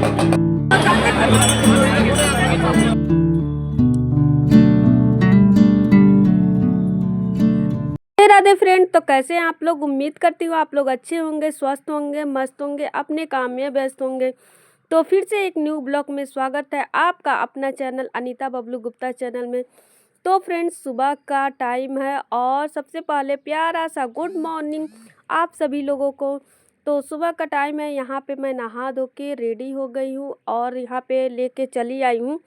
Radhe Radhe friend. तो कैसे हैं आप लोग? उम्मीद करती हूँ आप लोग अच्छे होंगे, स्वस्थ होंगे, मस्त होंगे, अपने काम में व्यस्त होंगे। तो फिर से एक न्यू ब्लॉग में स्वागत है आपका अपना चैनल अनीता बबलू गुप्ता चैनल में। तो फ्रेंड्स, सुबह का टाइम है और सबसे पहले प्यारा सा गुड मॉर्निंग आप सभी लोगों को। तो सुबह का टाइम है, यहाँ पे मैं नहा धो के रेडी हो गई हूँ और यहाँ पे लेके चली आई हूँ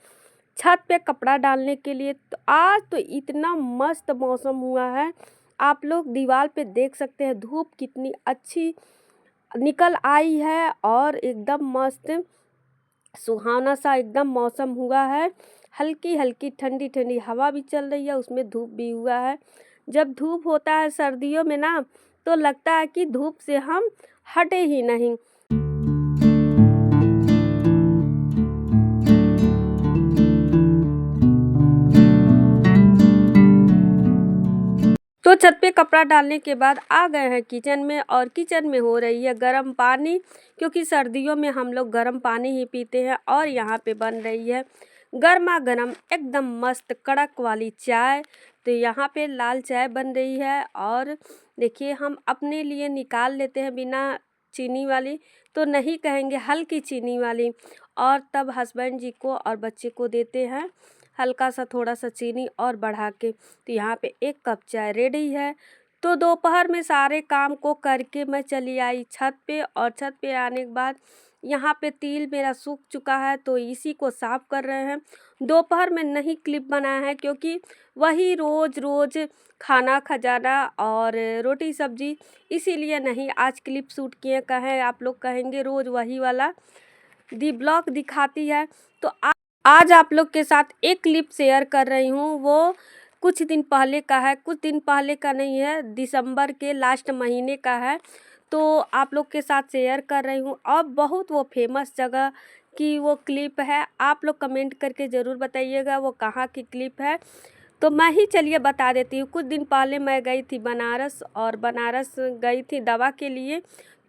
छत पे कपड़ा डालने के लिए। तो आज तो इतना मस्त मौसम हुआ है, आप लोग दीवार पे देख सकते हैं धूप कितनी अच्छी निकल आई है और एकदम मस्त सुहाना सा एकदम मौसम हुआ है। हल्की हल्की ठंडी ठंडी हवा भी चल रही है, उसमें धूप भी हुआ है। जब धूप होता है सर्दियों में ना, तो लगता है कि धूप से हम हटे ही नहीं। तो छत पे कपड़ा डालने के बाद आ गए हैं किचन में और किचन में हो रही है गर्म पानी, क्योंकि सर्दियों में हम लोग गर्म पानी ही पीते हैं। और यहाँ पे बन रही है गर्मा गर्म एकदम मस्त कड़क वाली चाय। तो यहाँ पे लाल चाय बन रही है और देखिए हम अपने लिए निकाल लेते हैं बिना चीनी वाली, तो नहीं कहेंगे हल्की चीनी वाली, और तब हस्बैंड जी को और बच्चे को देते हैं हल्का सा थोड़ा सा चीनी और बढ़ा के। तो यहाँ पे एक कप चाय रेडी है। तो दोपहर में सारे काम को करके मैं चली आई छत पे, और छत पे आने के बाद यहाँ पे तिल मेरा सूख चुका है, तो इसी को साफ कर रहे हैं। दोपहर में नहीं क्लिप बनाया है, क्योंकि वही रोज रोज खाना खजाना और रोटी सब्जी, इसीलिए नहीं आज क्लिप शूट किए। कहें आप लोग कहेंगे रोज वही वाला दी ब्लॉग दिखाती है। तो आज आप लोग के साथ एक क्लिप शेयर कर रही हूँ, वो कुछ दिन पहले का है, कुछ दिन पहले का नहीं है, दिसंबर के लास्ट महीने का है। तो आप लोग के साथ शेयर कर रही हूँ और बहुत वो फेमस जगह की वो क्लिप है। आप लोग कमेंट करके ज़रूर बताइएगा वो कहाँ की क्लिप है। तो मैं ही चलिए बता देती हूँ। कुछ दिन पहले मैं गई थी बनारस, और बनारस गई थी दवा के लिए।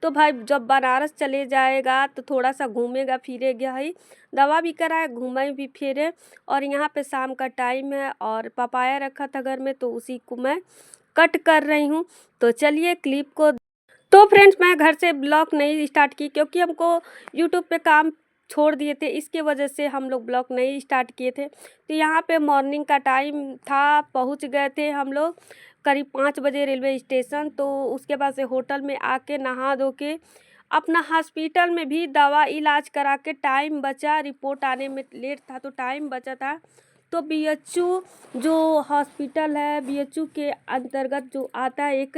तो भाई जब बनारस चले जाएगा तो थोड़ा सा घूमेगा फिरेगा ही, दवा भी कराए घूमे भी फिरे। और यहाँ पे शाम का टाइम है और पपाया रखा था घर में, तो उसी को मैं कट कर रही हूँ। तो चलिए क्लिप को। तो फ्रेंड्स, मैं घर से ब्लॉग नहीं स्टार्ट की, क्योंकि हमको यूट्यूब पे काम छोड़ दिए थे, इसके वजह से हम लोग ब्लॉग नहीं स्टार्ट किए थे। तो यहाँ पे मॉर्निंग का टाइम था, पहुँच गए थे हम लोग करीब 5 बजे रेलवे स्टेशन। तो उसके बाद से होटल में आके नहा धो के अपना हॉस्पिटल में भी दवा इलाज करा के टाइम बचा, रिपोर्ट आने में लेट था तो टाइम बचा था। तो बीएचयू जो हॉस्पिटल है, बीएचयू के अंतर्गत जो आता है एक,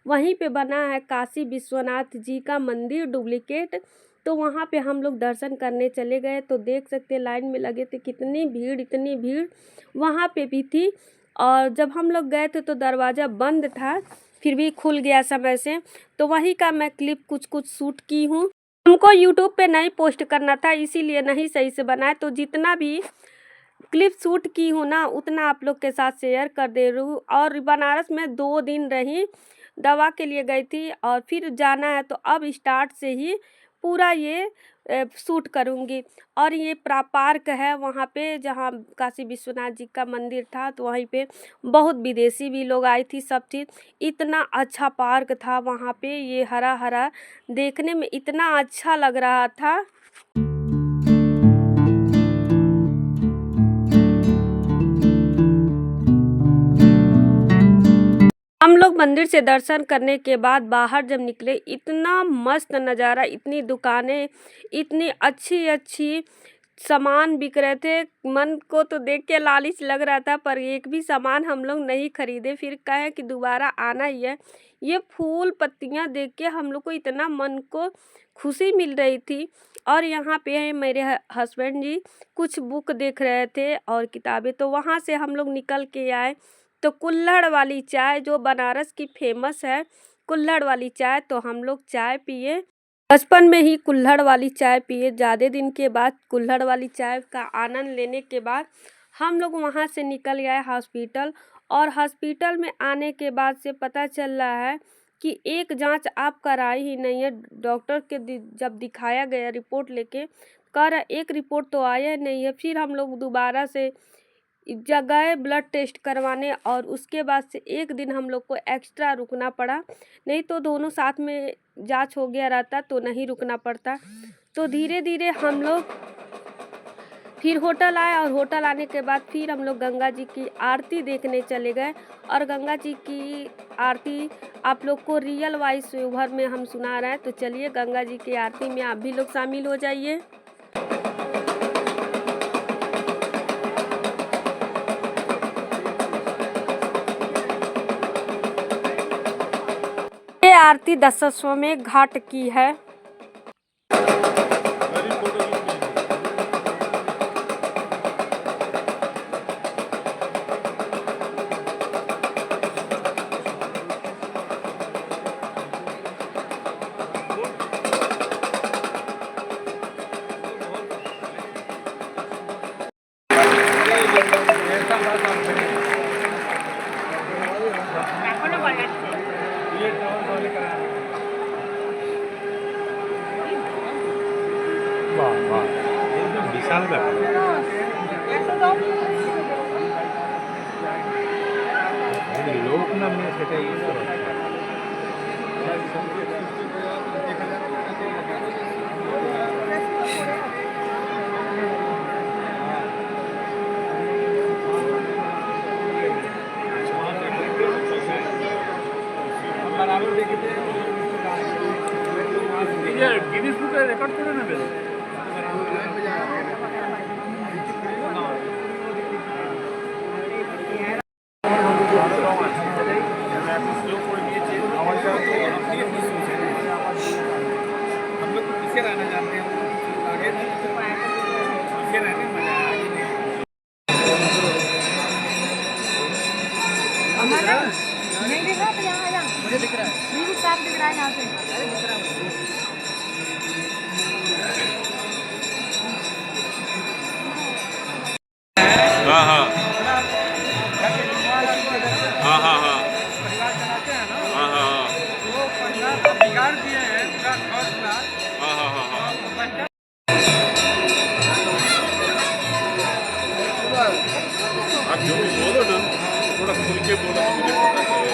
वहीं पे बना है काशी विश्वनाथ जी का मंदिर डुप्लीकेट। तो वहाँ पे हम लोग दर्शन करने चले गए। तो देख सकते हैं लाइन में लगे थे, कितनी भीड़, इतनी भीड़ वहाँ पे भी थी। और जब हम लोग गए थे तो दरवाज़ा बंद था, फिर भी खुल गया समय से। तो वहीं का मैं क्लिप कुछ कुछ शूट की हूँ। हमको यूट्यूब पे नहीं पोस्ट करना था, इसीलिए नहीं सही से बनाए। तो जितना भी क्लिप शूट की हूँ ना, उतना आप लोग के साथ शेयर कर दे रही हूँ। और बनारस में 2 दिन रही, दवा के लिए गई थी और फिर जाना है, तो अब स्टार्ट से ही पूरा ये शूट करूँगी। और ये पार्क है वहाँ पे जहाँ काशी विश्वनाथ जी का मंदिर था, तो वहीं पे बहुत विदेशी भी लोग आई थी, सब चीज़। इतना अच्छा पार्क था वहाँ पे, ये हरा हरा देखने में इतना अच्छा लग रहा था। हम लोग मंदिर से दर्शन करने के बाद बाहर जब निकले, इतना मस्त नज़ारा, इतनी दुकानें, इतनी अच्छी अच्छी सामान बिक रहे थे। मन को तो देख के लालच लग रहा था, पर एक भी सामान हम लोग नहीं खरीदे। फिर कहे कि दोबारा आना ही है। ये फूल पत्तियां देख के हम लोग को इतना मन को खुशी मिल रही थी। और यहाँ पे है मेरे हस्बैंड जी कुछ बुक देख रहे थे और किताबें, तो वहाँ से हम लोग निकल के आए। तो कुल्हड़ वाली चाय जो बनारस की फेमस है, कुल्हड़ वाली चाय, तो हम लोग चाय पिए। बचपन में ही कुल्हड़ वाली चाय पिए, ज़्यादा दिन के बाद कुल्हड़ वाली चाय का आनंद लेने के बाद हम लोग वहाँ से निकल गए हॉस्पिटल। और हॉस्पिटल में आने के बाद से पता चल रहा है कि एक जांच आप कराई ही नहीं है। डॉक्टर के जब दिखाया गया रिपोर्ट लेके, कह रहे एक रिपोर्ट तो आया नहीं है। फिर हम लोग दोबारा से गए ब्लड टेस्ट करवाने और उसके बाद से एक दिन हम लोग को एक्स्ट्रा रुकना पड़ा, नहीं तो दोनों साथ में जांच हो गया रहता तो नहीं रुकना पड़ता। तो धीरे धीरे हम लोग फिर होटल आए और होटल आने के बाद फिर हम लोग गंगा जी की आरती देखने चले गए। और गंगा जी की आरती आप लोग को रियल वॉइस ओवर में हम सुना रहे हैं। तो चलिए गंगा जी की आरती में आप भी लोग शामिल हो जाइए। ये आरती दशाश्वमेध घाट की है। বিশাল ব্যাপার। লোক নামিয়ে সেটা ইয়ে করা গিনিস বুকে রেকর্ড করে নেবে। हम लोग पीछे रहना चाहते हैं, आगे पीछे रहने मजा आगे नहीं। नहीं दिख रहा तो यहाँ आ जा। मुझे दिख रहा है, बिल्कुल साफ दिख रहा है यहाँ से। हाँ हाँ हाँ हाँ हाँ परिवार चलाते हैं ना, हाँ हाँ वो परिवार को बिगाड़ दिए हैं पूरा हौसला। हाँ हाँ हाँ हाँ आप जो भी बोलो ना थोड़ा खुल के बोलो तो मुझे पता चले।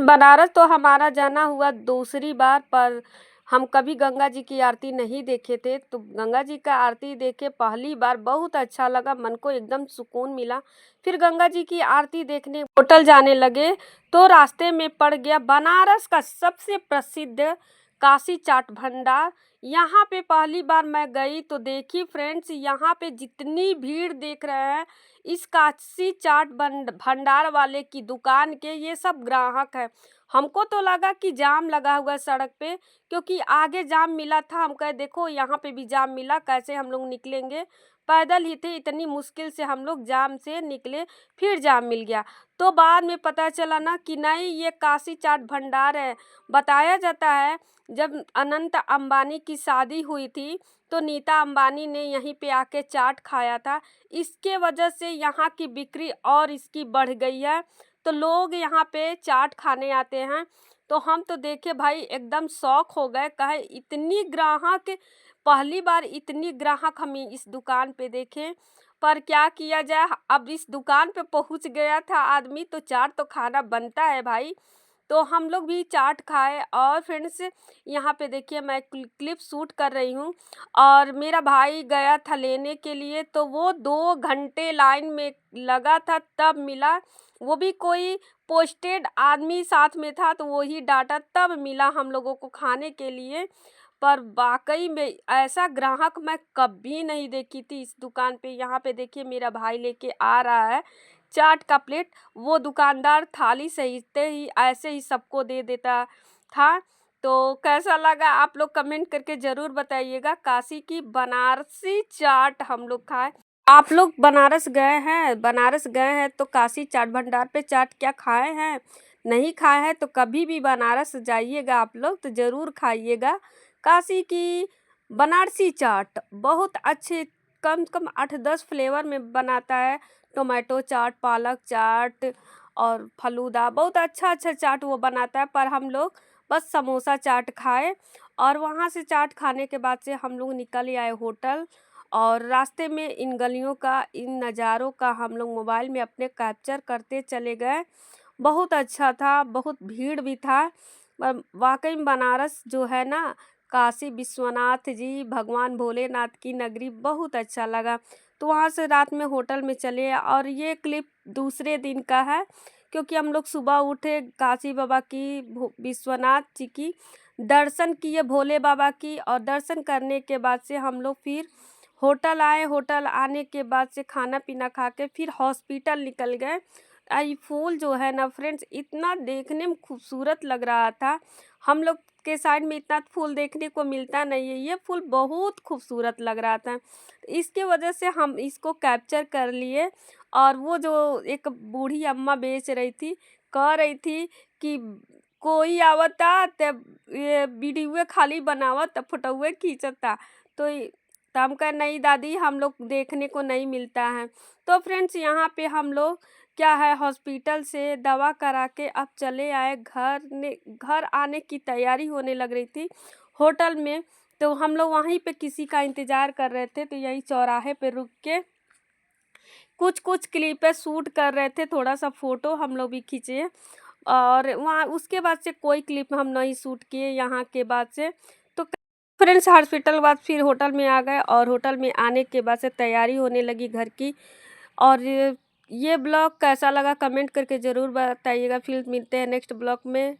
बनारस तो हमारा जाना हुआ दूसरी बार, पर हम कभी गंगा जी की आरती नहीं देखे थे। तो गंगा जी का आरती देखे पहली बार बहुत अच्छा लगा, मन को एकदम सुकून मिला। फिर गंगा जी की आरती देखने होटल जाने लगे तो रास्ते में पड़ गया बनारस का सबसे प्रसिद्ध काशी चाट भंडार। यहाँ पे पहली बार मैं गई तो देखी फ्रेंड्स, यहाँ पे जितनी भीड़ देख रहे हैं इस काशी चाट भंडार वाले की दुकान के, ये सब ग्राहक है। हमको तो लगा कि जाम लगा हुआ है सड़क पे, क्योंकि आगे जाम मिला था। हम कहे देखो यहाँ पे भी जाम मिला, कैसे हम लोग निकलेंगे, पैदल ही थे, इतनी मुश्किल से हम लोग जाम से निकले, फिर जाम मिल गया। तो बाद में पता चला ना कि नहीं ये काशी चाट भंडार है। बताया जाता है जब अनंत अंबानी की शादी हुई थी तो नीता अंबानी ने यहीं पे आके चाट खाया था, इसके वजह से यहाँ की बिक्री और इसकी बढ़ गई है। तो लोग यहाँ पे चाट खाने आते हैं। तो हम तो देखे भाई एकदम शौक हो गए, कहे इतनी ग्राहक, पहली बार इतनी ग्राहक हम इस दुकान पे देखे। पर क्या किया जाए, अब इस दुकान पे पहुंच गया था आदमी तो चाट तो खाना बनता है भाई। तो हम लोग भी चाट खाए। और फ्रेंड्स यहाँ पे देखिए मैं क्लिप शूट कर रही हूँ और मेरा भाई गया था लेने के लिए, तो वो 2 घंटे लाइन में लगा था तब मिला। वो भी कोई पोस्टेड आदमी साथ में था तो वही डाटा तब मिला हम लोगों को खाने के लिए। पर वाकई में ऐसा ग्राहक मैं कभी नहीं देखी थी इस दुकान पे। यहाँ पे देखिए मेरा भाई लेके आ रहा है चाट का प्लेट, वो दुकानदार थाली सहिते ही ऐसे ही सबको दे देता था। तो कैसा लगा आप लोग कमेंट करके ज़रूर बताइएगा। काशी की बनारसी चाट हम लोग खाए। आप लोग बनारस गए हैं, बनारस गए हैं तो काशी चाट भंडार पे चाट क्या खाए हैं? नहीं खाए हैं तो कभी भी बनारस जाइएगा आप लोग तो ज़रूर खाइएगा काशी की बनारसी चाट। बहुत अच्छे, कम से कम 8-10 फ्लेवर में बनाता है, टोमेटो चाट, पालक चाट और फलूदा, बहुत अच्छा अच्छा चाट वो बनाता है। पर हम लोग बस समोसा चाट खाए और वहाँ से चाट खाने के बाद से हम लोग निकल आए होटल। और रास्ते में इन गलियों का, इन नज़ारों का हम लोग मोबाइल में अपने कैप्चर करते चले गए। बहुत अच्छा था, बहुत भीड़ भी था। वाकई में बनारस जो है ना, काशी विश्वनाथ जी, भगवान भोलेनाथ की नगरी, बहुत अच्छा लगा। तो वहाँ से रात में होटल में चले और ये क्लिप दूसरे दिन का है, क्योंकि हम लोग सुबह उठे, काशी बाबा की, विश्वनाथ जी की दर्शन किए, भोले बाबा की, और दर्शन करने के बाद से हम लोग फिर होटल आए। होटल आने के बाद से खाना पीना खा के फिर हॉस्पिटल निकल गए। ये फूल जो है ना फ्रेंड्स, इतना देखने में खूबसूरत लग रहा था। हम लोग के साइड में इतना फूल देखने को मिलता नहीं है, ये फूल बहुत खूबसूरत लग रहा था। इसके वजह से हम इसको कैप्चर कर लिए। और वो जो एक बूढ़ी अम्मा बेच रही थी, कह रही थी कि कोई आवता तब ये वीडियो खाली बनावत फोटोए खींचता। तो हम कहे नहीं दादी, हम लोग देखने को नहीं मिलता है। तो फ्रेंड्स यहाँ पे हम लोग क्या है, हॉस्पिटल से दवा करा के अब चले आए घर आने की तैयारी होने लग रही थी होटल में। तो हम लोग वहीं पे किसी का इंतज़ार कर रहे थे, तो यहीं चौराहे पे रुक के कुछ कुछ क्लिपें शूट कर रहे थे, थोड़ा सा फ़ोटो हम लोग भी खींचे। और वहाँ उसके बाद से कोई क्लिप हम नहीं शूट किए यहाँ के बाद से। तो फ्रेंड्स हॉस्पिटल के बाद फिर होटल में आ गए, और होटल में आने के बाद से तैयारी होने लगी घर की। और ये ब्लॉग कैसा लगा कमेंट करके ज़रूर बताइएगा। फिर मिलते हैं नेक्स्ट ब्लॉग में।